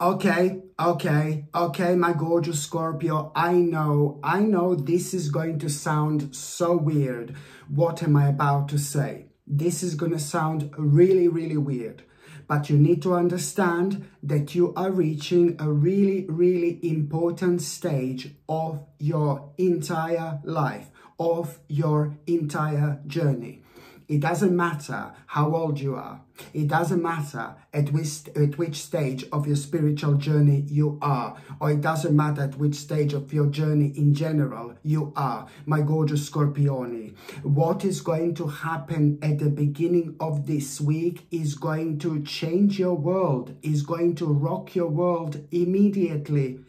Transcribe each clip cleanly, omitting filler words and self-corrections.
Okay, my gorgeous Scorpio. I know this is going to sound so weird. What am I about to say? This is going to sound really, really weird. But you need to understand that you are reaching a really, really important stage of your entire life, of your entire journey. It doesn't matter how old you are. It doesn't matter at which stage of your spiritual journey you are, or it doesn't matter at which stage of your journey in general you are, my gorgeous Scorpione. What is going to happen at the beginning of this week is going to change your world, is going to rock your world immediately.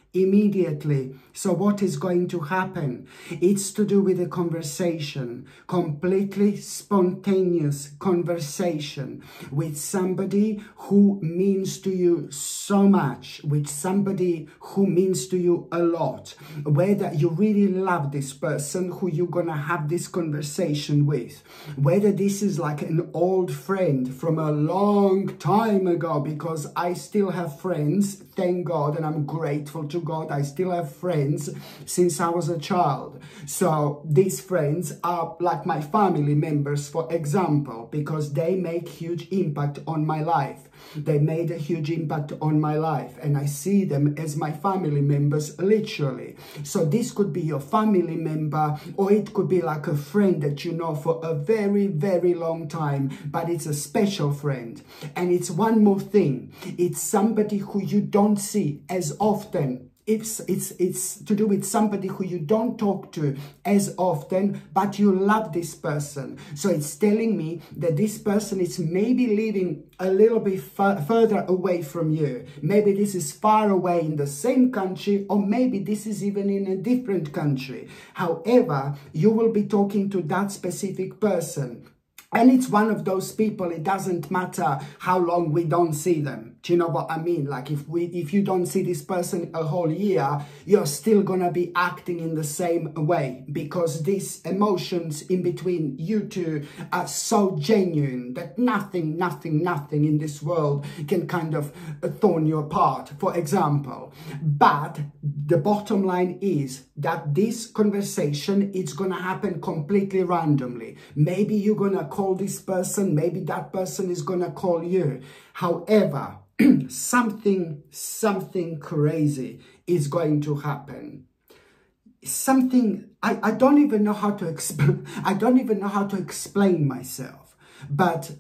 So what is going to happen? It's to do with a conversation, completely spontaneous conversation with somebody who means to you so much, with somebody who means to you a lot, whether you really love this person who you're gonna have this conversation with, whether this is like an old friend from a long time ago, because I still have friends, thank God, and I'm grateful to God, I still have friends since I was a child. So these friends are like my family members, for example, because they make huge impact on my life. They made a huge impact on my life, and I see them as my family members, literally. So this could be your family member, or it could be like a friend that you know for a very, very long time, but it's a special friend. And it's one more thing. It's somebody who you don't see as often. It's to do with somebody who you don't talk to as often, but you love this person. So it's telling me that this person is maybe living a little bit further away from you. Maybe this is far away in the same country, or maybe this is even in a different country. However, you will be talking to that specific person. And it's one of those people, it doesn't matter how long we don't see them. Do you know what I mean? Like if you don't see this person a whole year, you're still gonna be acting in the same way, because these emotions in between you two are so genuine that nothing in this world can kind of thorn you apart, for example. But the bottom line is that this conversation, it's gonna happen completely randomly. Maybe you're gonna call this person, maybe that person is gonna call you. However, something crazy is going to happen. Something I don't even know how to explain. I don't even know how to explain myself, but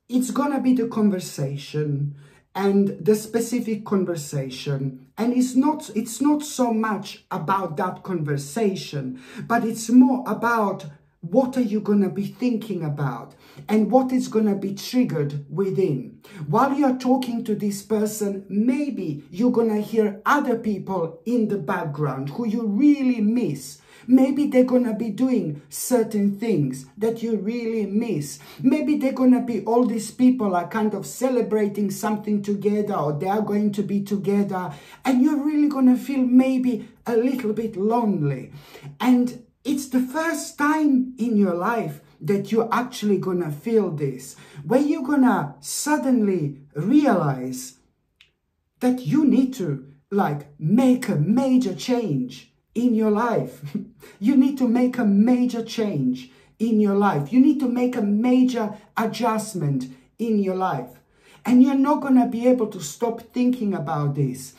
it's gonna be the conversation, and the specific conversation, and it's not so much about that conversation, but it's more about what are you going to be thinking about, and what is going to be triggered within. While you're talking to this person, maybe you're going to hear other people in the background who you really miss. Maybe they're going to be doing certain things that you really miss. Maybe they're going to be, all these people are kind of celebrating something together, or they are going to be together, and you're really going to feel maybe a little bit lonely. And it's the first time in your life that you're actually going to feel this, where you're going to suddenly realize that you need to make a major change in your life. You need to make a major change in your life. You need to make a major adjustment in your life. And you're not going to be able to stop thinking about this.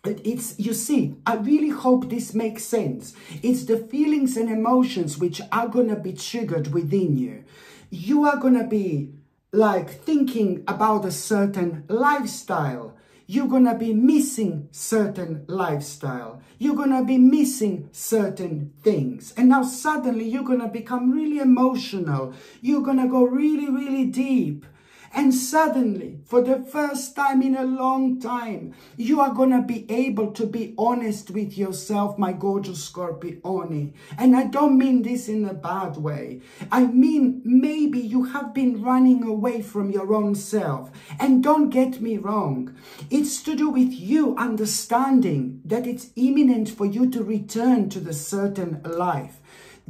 You see, I really hope this makes sense. It's the feelings and emotions which are going to be triggered within you. You are going to be thinking about a certain lifestyle. You're going to be missing certain lifestyle. You're going to be missing certain things. And now suddenly you're going to become really emotional. You're going to go really, really deep. And suddenly, for the first time in a long time, you are going to be able to be honest with yourself, my gorgeous Scorpione. And I don't mean this in a bad way. I mean, maybe you have been running away from your own self. And don't get me wrong. It's to do with you understanding that it's imminent for you to return to the certain life.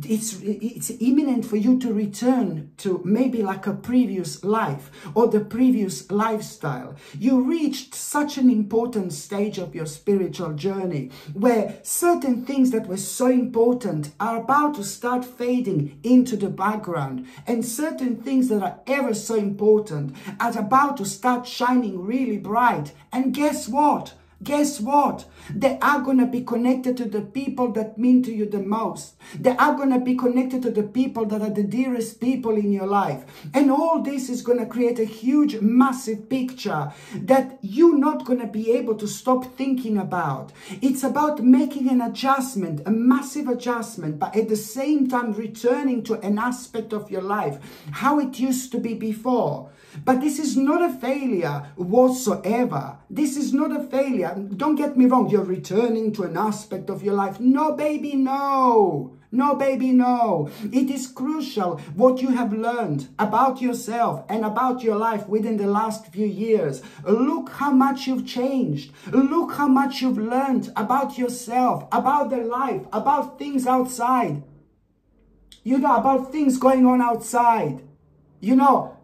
it's imminent for you to return to maybe like a previous life or the previous lifestyle. You reached such an important stage of your spiritual journey where certain things that were so important are about to start fading into the background, and certain things that are ever so important are about to start shining really bright. And guess what? Guess what? They are going to be connected to the people that mean to you the most. They are going to be connected to the people that are the dearest people in your life. And all this is going to create a huge, massive picture that you're not going to be able to stop thinking about. It's about making an adjustment, a massive adjustment, but at the same time returning to an aspect of your life, how it used to be before. But this is not a failure whatsoever. This is not a failure. Don't get me wrong. You're returning to an aspect of your life. No, baby, no. No, baby, no. It is crucial what you have learned about yourself and about your life within the last few years. Look how much you've changed. Look how much you've learned about yourself, about the life, about things outside. You know, about things going on outside. You know,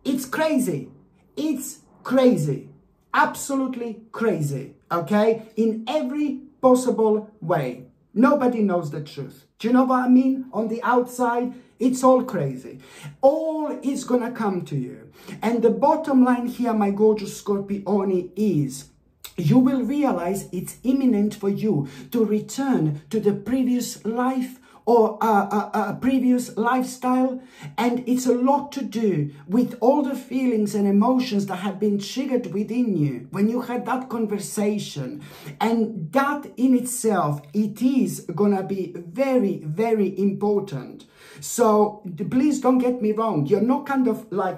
it's crazy. It's crazy. Absolutely crazy. Okay? In every possible way. Nobody knows the truth. Do you know what I mean? On the outside, it's all crazy. All is gonna come to you. And the bottom line here, my gorgeous Scorpione, is you will realize it's imminent for you to return to the previous life or a previous lifestyle, and it's a lot to do with all the feelings and emotions that have been triggered within you when you had that conversation. And that in itself, it is gonna be very, very important. So please don't get me wrong. You're not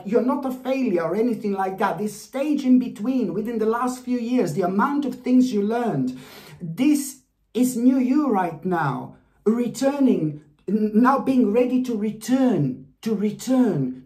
you're not a failure or anything like that. This stage in between, within the last few years, the amount of things you learned, this is new you right now. Returning, now being ready to return. You're returning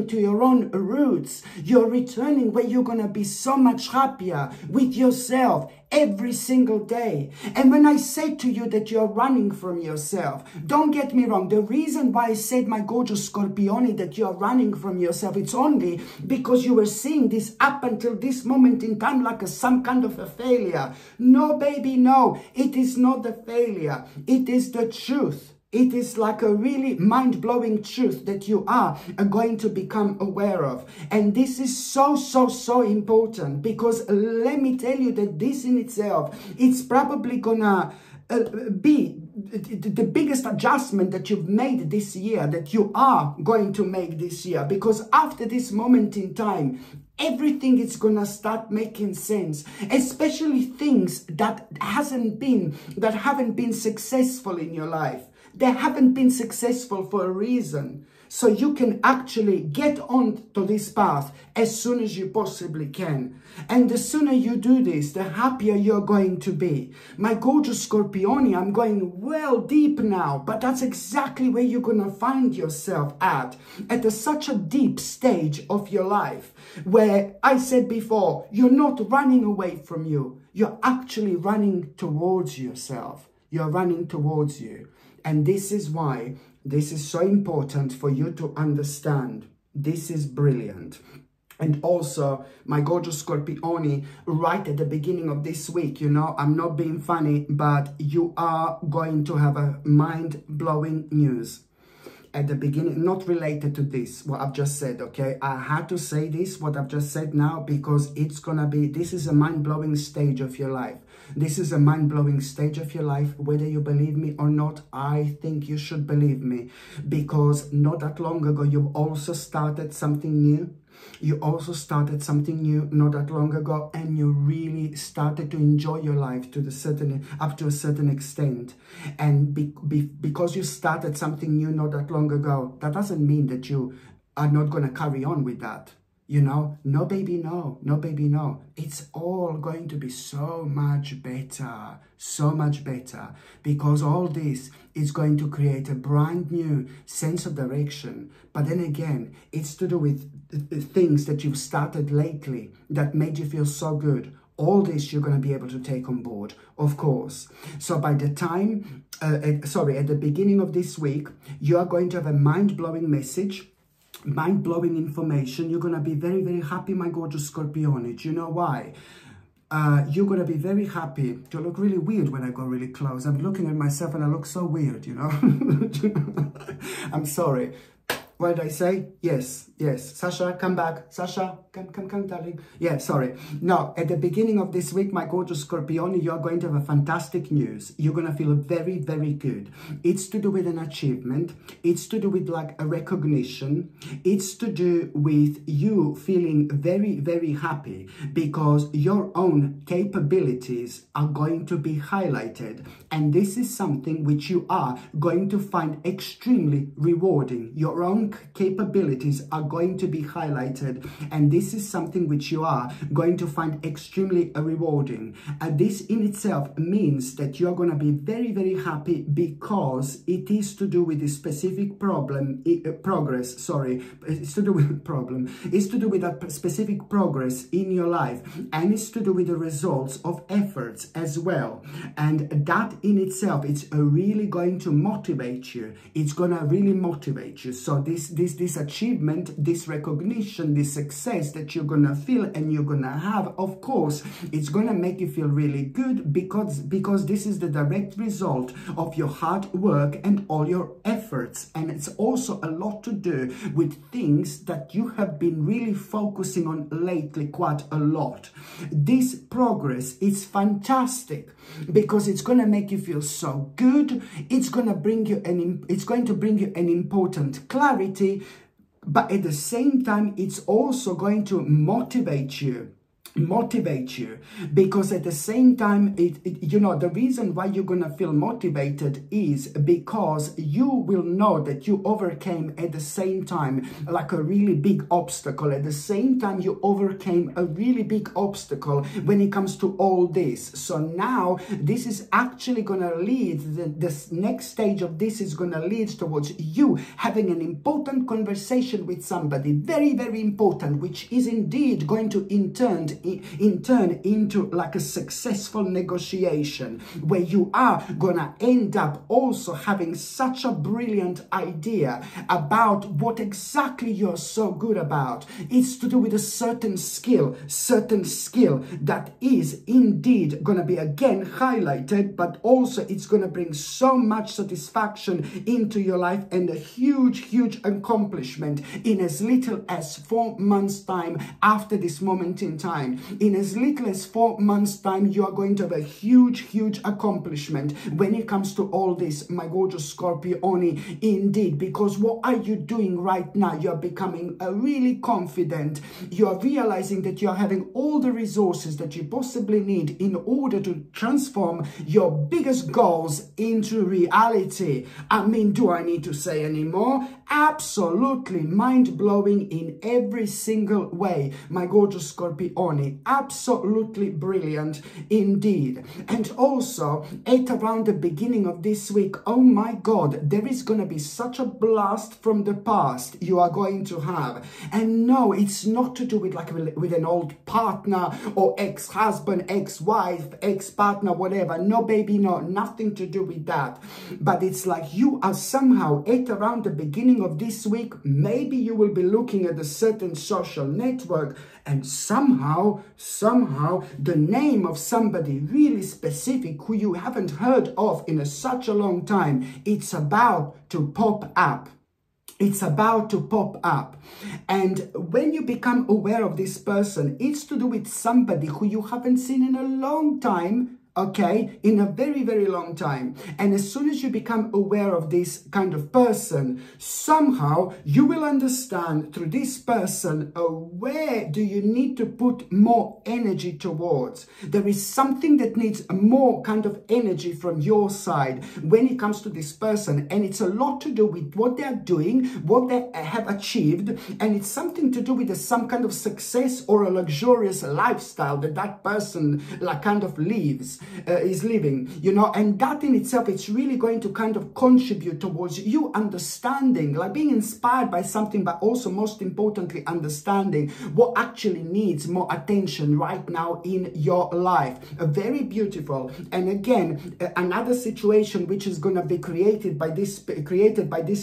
to your own roots. You're returning where you're going to be so much happier with yourself every single day. And when I said to you that you're running from yourself, don't get me wrong. The reason why I said, my gorgeous Scorpione, that you're running from yourself, it's only because you were seeing this up until this moment in time like some kind of a failure. No, baby, no. It is not the failure. It is the truth. It is like a really mind-blowing truth that you are going to become aware of. And this is so, so, so important, because let me tell you that this in itself, it's probably gonna be the biggest adjustment that you've made this year, that you are going to make this year. Because after this moment in time, everything is gonna start making sense, especially things that haven't been successful in your life. They haven't been successful for a reason. So you can actually get on to this path as soon as you possibly can. And the sooner you do this, the happier you're going to be. My gorgeous Scorpione, I'm going well deep now, but that's exactly where you're going to find yourself at such a deep stage of your life, where I said before, you're not running away from you. You're actually running towards yourself. You're running towards you. And this is why this is so important for you to understand. This is brilliant. And also, my gorgeous Scorpione, right at the beginning of this week, you know, I'm not being funny, but you are going to have a mind-blowing news at the beginning, not related to this, what I've just said, okay? I had to say this, what I've just said now, because it's gonna be, this is a mind-blowing stage of your life. This is a mind-blowing stage of your life, whether you believe me or not. I think you should believe me, because not that long ago, you've also started something new. You also started something new not that long ago, and you really started to enjoy your life up to a certain extent. And because you started something new not that long ago, that doesn't mean that you are not going to carry on with that. You know, no, baby, no. No, baby, no. It's all going to be so much better, because all this is going to create a brand new sense of direction. But then again, it's to do with things that you've started lately that made you feel so good. All this you're going to be able to take on board, of course. So by the time, at the beginning of this week, you are going to have a mind-blowing message, mind-blowing information. You're going to be very, very happy, my gorgeous Scorpione. Do you know why? You're going to be very happy. You look really weird when I go really close. I'm looking at myself and I look so weird, you know. I'm sorry. What did I say? Yes, yes. Sasha, come back. Sasha, come, darling. Yeah, sorry. Now, at the beginning of this week, my gorgeous Scorpione, you are going to have a fantastic news. You're going to feel very, very good. It's to do with an achievement. It's to do with like a recognition. It's to do with you feeling very, very happy because your own capabilities are going to be highlighted. And this is something which you are going to find extremely rewarding. Your own capabilities are going to be highlighted, and this is something which you are going to find extremely rewarding. And this in itself means that you're going to be very, very happy because it is to do with a specific progress. Sorry, it's to do with problem. It's to do with a specific progress in your life, and it's to do with the results of efforts as well. And that in itself, it's really going to motivate you. It's going to really motivate you. So this achievement, this recognition, this success that you're gonna feel and you're gonna have, of course, it's gonna make you feel really good because this is the direct result of your hard work and all your efforts. And it's also a lot to do with things that you have been really focusing on lately quite a lot. This progress is fantastic because it's gonna make you feel so good. It's going to bring you an important clarity, but at the same time, it's also going to motivate you because at the same time, you know, the reason why you're gonna feel motivated is because you will know that you overcame at the same time like a really big obstacle. At the same time, you overcame a really big obstacle when it comes to all this. So now this is actually gonna lead, this next stage of this is gonna lead towards you having an important conversation with somebody, very, very important, which is indeed going to in turn into like a successful negotiation where you are gonna end up also having such a brilliant idea about what exactly you're so good about. It's to do with a certain skill that is indeed gonna be again highlighted, but also it's gonna bring so much satisfaction into your life and a huge accomplishment in as little as 4 months time after this moment in time. In as little as 4 months time, you are going to have a huge accomplishment when it comes to all this, my gorgeous Scorpione, indeed, because what are you doing right now? You're becoming really confident. You're realizing that you're having all the resources that you possibly need in order to transform your biggest goals into reality. I mean, do I need to say any more? Absolutely mind-blowing in every single way, my gorgeous Scorpione. Absolutely brilliant indeed. And also at around the beginning of this week, oh my God, there is going to be such a blast from the past you are going to have. And no, it's not to do with like with an old partner or ex-husband, ex-wife, ex-partner, whatever. No, baby, no, nothing to do with that. But it's like you are somehow at around the beginning of this week, maybe you will be looking at a certain social network and somehow the name of somebody really specific who you haven't heard of in such a long time, it's about to pop up. It's about to pop up. And when you become aware of this person, it's to do with somebody who you haven't seen in a long time. Okay, in a very long time. And as soon as you become aware of this kind of person, somehow you will understand through this person where do you need to put more energy towards. There is something that needs more kind of energy from your side when it comes to this person, and it's a lot to do with what they're doing, what they have achieved, and it's something to do with some kind of success or a luxurious lifestyle that person like kind of lives. you know, and that in itself, it's really going to kind of contribute towards you understanding, like being inspired by something, but also most importantly, understanding what actually needs more attention right now in your life. Very beautiful. And again, another situation which is going to be created by this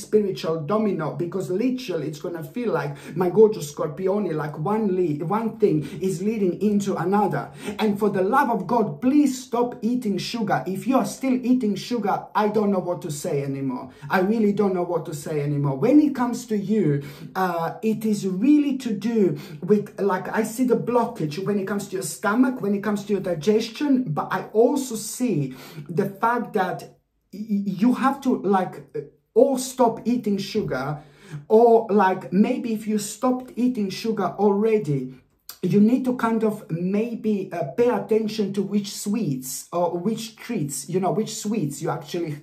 spiritual domino, because literally it's going to feel like, my gorgeous Scorpione, like one thing is leading into another. And for the love of God, please stop eating sugar. If you are still eating sugar, I don't know what to say anymore. I really don't know what to say anymore. When it comes to you, it is really to do with, like, I see the blockage when it comes to your stomach, when it comes to your digestion, but I also see the fact that you have to, like, or stop eating sugar, or like maybe if you stopped eating sugar already, you need to kind of maybe pay attention to which sweets or which treats, you know, which sweets you actually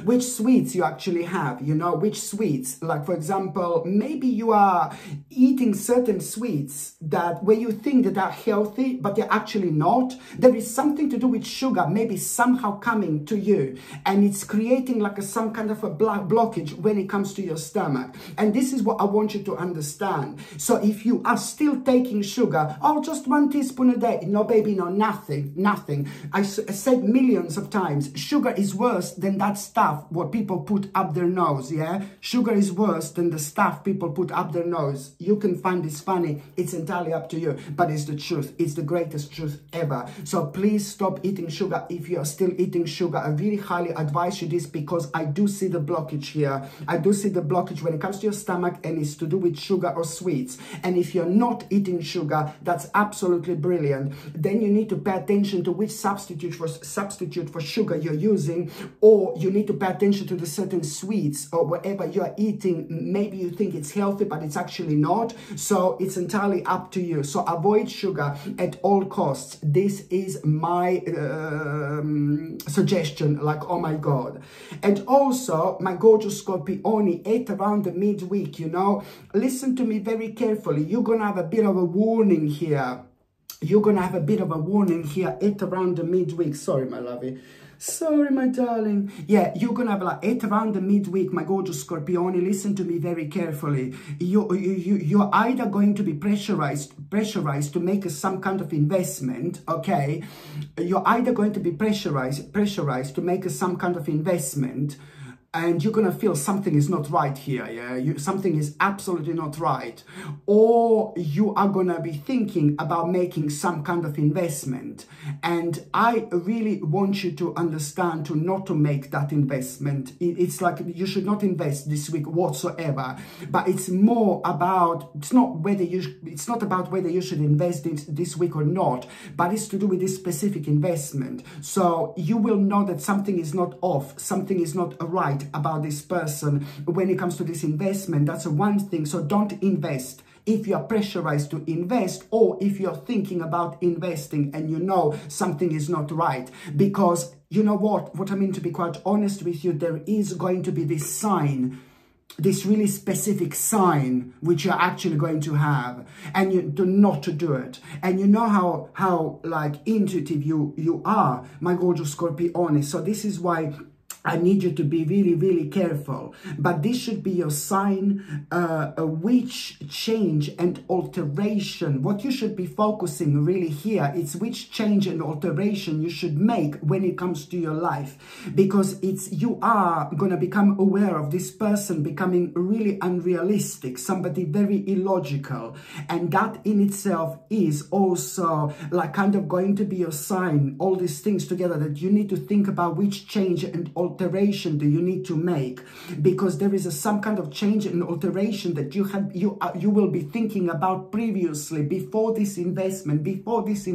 which sweets you actually have, you know, which sweets. Like, for example, maybe you are eating certain sweets that where you think that are healthy, but they're actually not. There is something to do with sugar, maybe somehow coming to you, and it's creating like some kind of a blockage when it comes to your stomach. And this is what I want you to understand. So if you are still taking sugar, oh, just 1 teaspoon a day, no baby, no, nothing. I said millions of times, sugar is worse than that stuff what people put up their nose. Yeah, sugar is worse than the stuff people put up their nose. You can find this funny, it's entirely up to you, but it's the truth. It's the greatest truth ever. So please stop eating sugar. If you are still eating sugar, I really highly advise you this, because I do see the blockage here. I do see the blockage when it comes to your stomach, and it's to do with sugar or sweets. And if you're not eating sugar, that's absolutely brilliant. Then you need to pay attention to which substitute for sugar you're using, or you need to pay attention to the certain sweets or whatever you're eating. Maybe you think it's healthy, but it's actually not. So it's entirely up to you. So avoid sugar at all costs. This is my suggestion, like, oh my God. And also, my gorgeous Scorpione, at around the midweek, you know, listen to me very carefully. You're gonna have a bit of a warning here. You're gonna have a bit of a warning here at around the midweek. Sorry, my lovey. Sorry, my darling. Yeah, you're gonna have like at around the midweek, my gorgeous Scorpione. Listen to me very carefully. You're either going to be pressurized to make some kind of investment. Okay, you're either going to be pressurized to make some kind of investment, and you're going to feel something is not right here, yeah? Something is absolutely not right. Or you are going to be thinking about making some kind of investment. And I really want you to understand to not to make that investment. It's like you should not invest this week whatsoever. But it's more about, it's not about whether you should invest this week or not, but it's to do with this specific investment. So you will know that something is not off, something is not right about this person when it comes to this investment. That's one thing. So don't invest if you are pressurized to invest, or if you're thinking about investing and you know something is not right. Because you know what I mean, to be quite honest with you, there is going to be this sign, this really specific sign which you're actually going to have, and you do not to do it. And you know how like intuitive you are, my gorgeous Scorpione. So this is why I need you to be really, really careful. But this should be your sign, which change and alteration, what you should be focusing really here, it's which change and alteration you should make when it comes to your life. Because you are going to become aware of this person becoming really unrealistic, somebody very illogical. And that in itself is also like kind of going to be your sign, all these things together, that you need to think about which change and alteration do you need to make, because there is some kind of change and alteration that you will be thinking about previously, before this investment, before this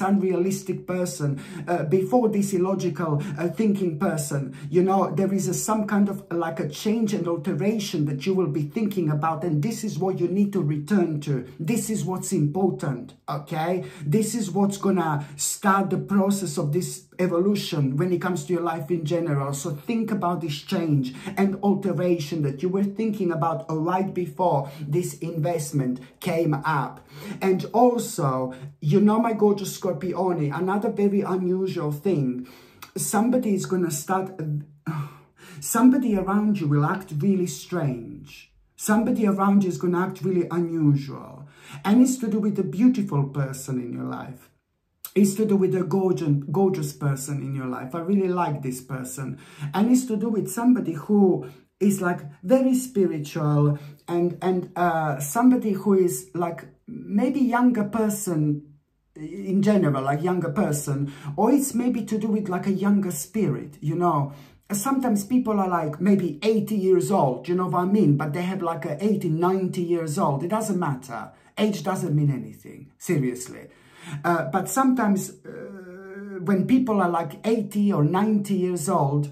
unrealistic person, before this illogical thinking person. You know, there is some kind of like a change and alteration that you will be thinking about, and this is what you need to return to. This is what's important, okay? This is what's gonna start the process of this evolution when it comes to your life. life in general. So think about this change and alteration that you were thinking about right before this investment came up. And also, you know, my gorgeous Scorpione, another very unusual thing, somebody is going to start, somebody around you will act really strange. Somebody around you is going to act really unusual. And it's to do with a beautiful person in your life. It's to do with a gorgeous person in your life. I really like this person. And it's to do with somebody who is like very spiritual and somebody who is like maybe younger person in general, like younger person, or it's maybe to do with like a younger spirit, you know. Sometimes people are like maybe 80 years old, you know what I mean? But they have like a 80, 90 years old. It doesn't matter. Age doesn't mean anything, seriously. But sometimes when people are like 80 or 90 years old,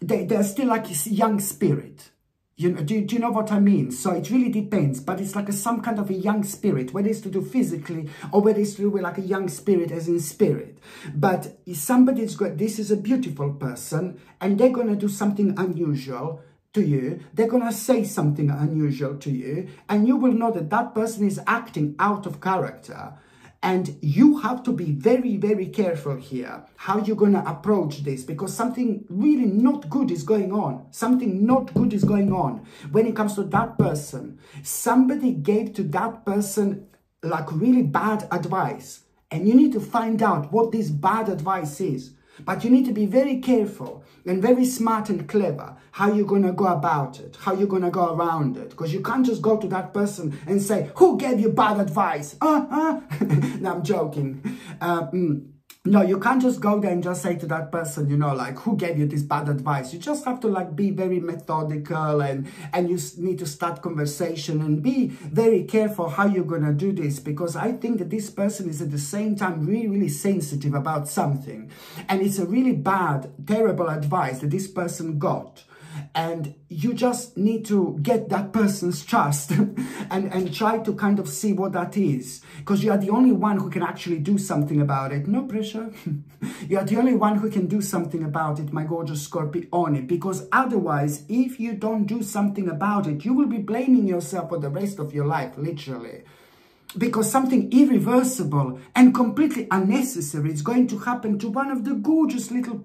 they're still like a young spirit. You know, do you know what I mean? So it really depends, but it's like some kind of a young spirit, whether it's to do physically or whether it's to do with like a young spirit as in spirit. But if somebody's got, this is a beautiful person and they're going to do something unusual to you, they're going to say something unusual to you, and you will know that that person is acting out of character. And you have to be very, very careful here how you're going to approach this, because something really not good is going on. Something not good is going on when it comes to that person. Somebody gave to that person like really bad advice, and you need to find out what this bad advice is. But you need to be very careful and very smart and clever how you're going to go about it, how you're going to go around it. Because you can't just go to that person and say, who gave you bad advice? No, I'm joking. No, you can't just go there and just say to that person, you know, like, who gave you this bad advice? You just have to like be very methodical and you need to start conversation and be very careful how you're going to do this, because I think that this person is at the same time really, really sensitive about something. And it's a really bad, terrible advice that this person got. And you just need to get that person's trust and try to kind of see what that is. Because you are the only one who can actually do something about it. No pressure. You are the only one who can do something about it, my gorgeous Scorpione. Because otherwise, if you don't do something about it, you will be blaming yourself for the rest of your life, literally. Because something irreversible and completely unnecessary is going to happen to one of the gorgeous little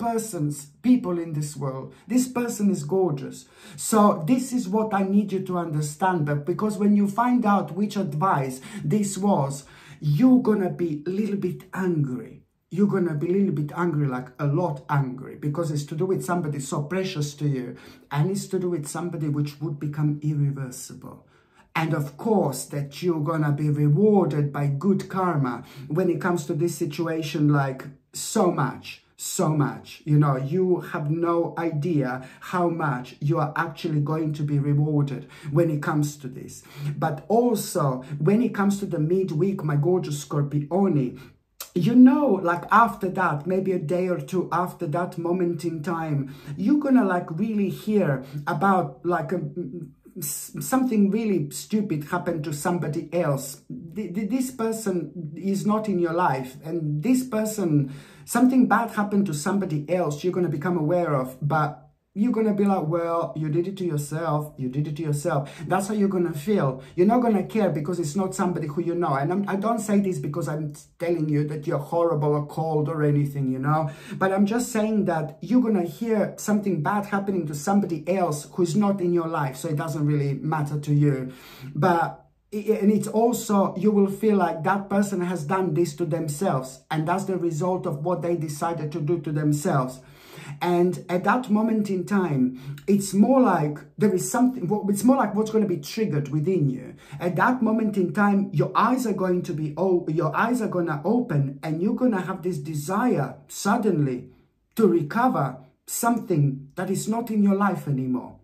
people in this world. This person is gorgeous. So this is what I need you to understand. But because when you find out which advice this was, you're going to be a little bit angry. You're going to be a little bit angry, like a lot angry, because it's to do with somebody so precious to you. And it's to do with somebody which would become irreversible. And of course, that you're gonna be rewarded by good karma when it comes to this situation, like so much. You know, you have no idea how much you are actually going to be rewarded when it comes to this. But also, when it comes to the midweek, my gorgeous Scorpione, you know, like after that, maybe a day or two after that moment in time, you're gonna like really hear about like something really stupid happened to somebody else. This person is not in your life, and this person, something bad happened to somebody else you're going to become aware of, but you're going to be like, well, you did it to yourself. You did it to yourself. That's how you're going to feel. You're not going to care because it's not somebody who you know. And I don't say this because I'm telling you that you're horrible or cold or anything, you know. But I'm just saying that you're going to hear something bad happening to somebody else who's not in your life. So it doesn't really matter to you. And it's also, you will feel like that person has done this to themselves. And that's the result of what they decided to do to themselves. And at that moment in time, it's more like there is something, it's more like what's going to be triggered within you. At that moment in time, your eyes are going to be, your eyes are going to open, and you're going to have this desire suddenly to recover something that is not in your life anymore.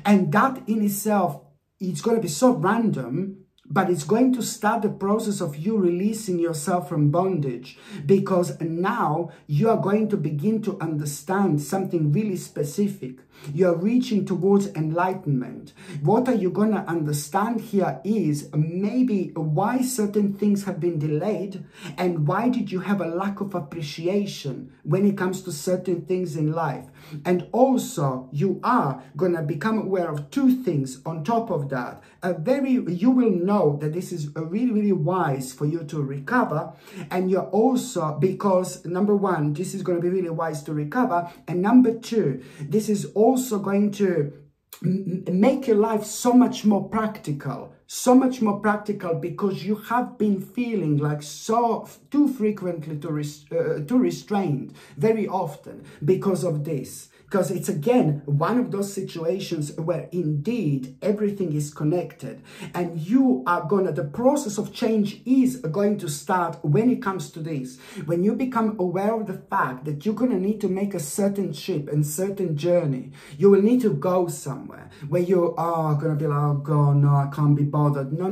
And that in itself, it's going to be so random, but it's going to start the process of you releasing yourself from bondage, because now you are going to begin to understand something really specific. You're reaching towards enlightenment. What are you going to understand here is maybe why certain things have been delayed, and why did you have a lack of appreciation when it comes to certain things in life. And also you are going to become aware of two things on top of that. You will know that this is really, really wise for you to recover. And you're also, because number one, this is going to be really wise to recover. And number two, this is also going to make your life so much more practical. So much more practical, because you have been feeling like too frequently too restrained very often because of this. Because it's again one of those situations where indeed everything is connected, and the process of change is going to start when it comes to this. When you become aware of the fact that you're going to need to make a certain trip and certain journey, you will need to go somewhere where you are going to be like, oh God, no, I can't be bothered. No,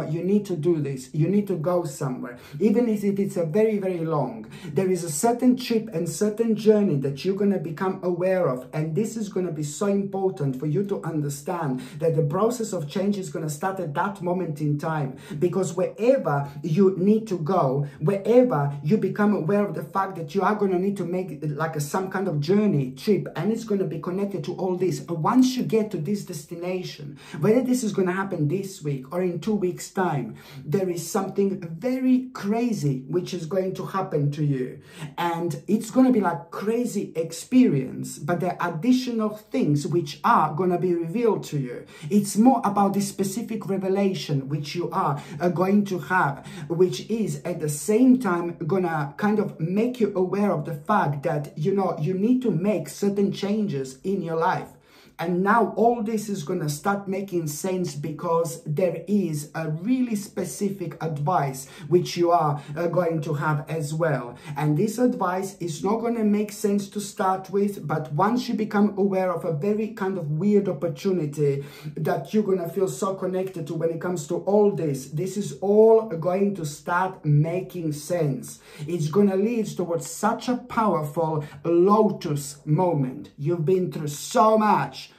you need to do this. You need to go somewhere. Even if it's a very, very long, there is a certain trip and certain journey that you're going to become aware of. And this is going to be so important for you to understand that the process of change is going to start at that moment in time. Because wherever you need to go, wherever you become aware of the fact that you are going to need to make like some kind of journey, trip, and it's going to be connected to all this. Once you get to this destination, whether this is going to happen this week or in 2 weeks' time, there is something very crazy which is going to happen to you. And it's going to be like crazy experience, but there are additional things which are going to be revealed to you. It's more about this specific revelation which you are going to have, which is at the same time going to kind of make you aware of the fact that, you need to make certain changes in your life. And now all this is going to start making sense, because there is a really specific advice which you are going to have as well. And this advice is not going to make sense to start with, but once you become aware of a very kind of weird opportunity that you're going to feel so connected to when it comes to all this, this is all going to start making sense. It's going to lead towards such a powerful lotus moment. You've been through so much,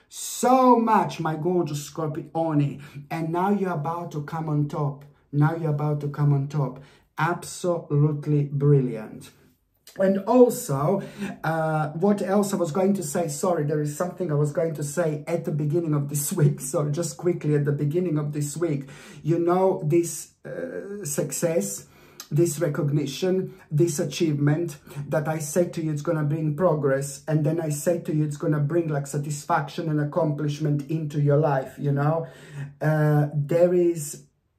my gorgeous Scorpione, and now you're about to come on top. Absolutely brilliant. And also, what else I was going to say? Sorry, there is something I was going to say at the beginning of this week. So just quickly at the beginning of this week, this success, this recognition, this achievement that I said to you it's going to bring progress, and then I said to you it's going to bring like satisfaction and accomplishment into your life,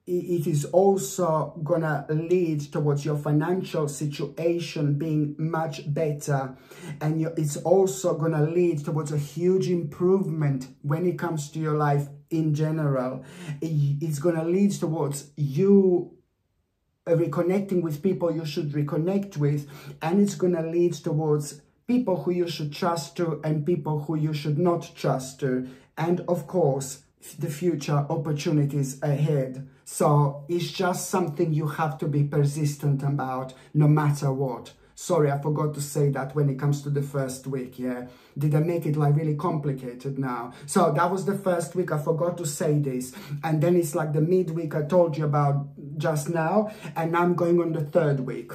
it is also gonna lead towards your financial situation being much better, and it's also gonna lead towards a huge improvement when it comes to your life in general. It's gonna lead towards you reconnecting with people you should reconnect with, and it's going to lead towards people who you should trust to and people who you should not trust to, and of course the future opportunities ahead. So it's just something you have to be persistent about no matter what. Sorry, I forgot to say that when it comes to the first week, yeah? Did I make it like really complicated now? So that was the first week, I forgot to say this. And then it's like the midweek I told you about just now, and now I'm going on the third week.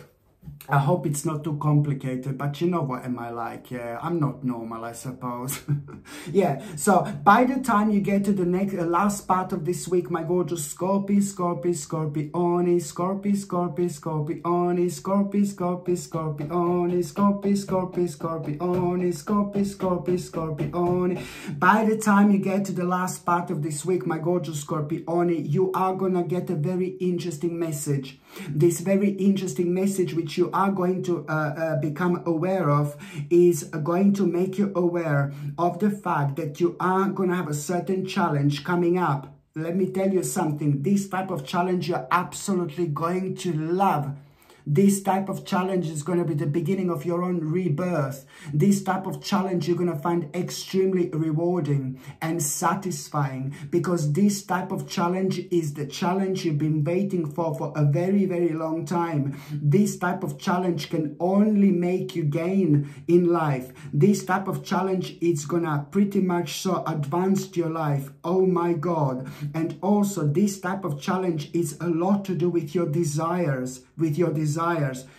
I hope it's not too complicated, but you know what am I like, yeah? I'm not normal, I suppose. Yeah, so by the time you get to the last part of this week, my gorgeous Scorpioni, Scorpioni, Scorpioni. By the time you get to the last part of this week, my gorgeous Scorpioni, you are gonna get a very interesting message. This very interesting message which you are going to become aware of is going to make you aware of the fact that you are going to have a certain challenge coming up. Let me tell you something, this type of challenge you're absolutely going to love. This type of challenge is going to be the beginning of your own rebirth. This type of challenge you're going to find extremely rewarding and satisfying, because this type of challenge is the challenge you've been waiting for a very, very long time. This type of challenge can only make you gain in life. This type of challenge is going to pretty much so advance your life. Oh my God. And also this type of challenge is a lot to do with your desires.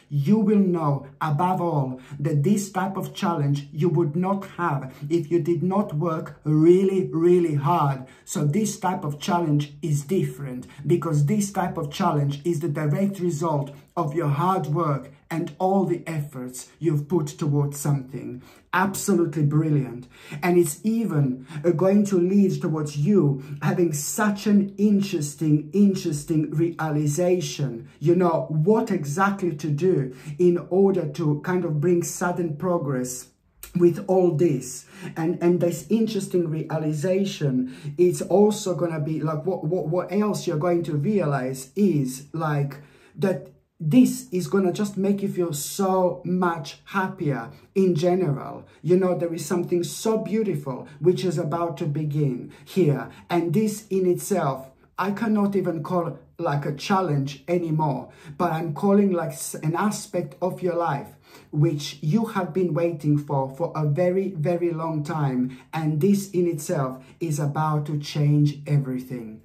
You will know above all that this type of challenge you would not have if you did not work really, really hard. So this type of challenge is different, because this type of challenge is the direct result of your hard work and all the efforts you've put towards something. Absolutely brilliant. And it's even going to lead towards you having such an interesting realization. You know what exactly to do in order to kind of bring sudden progress with all this. And this interesting realization, it's also going to be like what else you're going to realize is like that this is going to just make you feel so much happier in general. You know, there is something so beautiful which is about to begin here. And this in itself, I cannot even call like a challenge anymore, but I'm calling like an aspect of your life which you have been waiting for a very, very long time. And this in itself is about to change everything.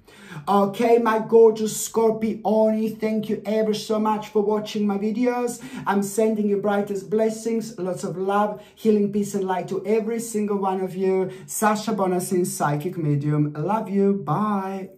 Okay, my gorgeous Scorpioni, thank you ever so much for watching my videos. I'm sending you brightest blessings, lots of love, healing, peace and light to every single one of you. Sasha Bonasin, Psychic Medium. Love you. Bye.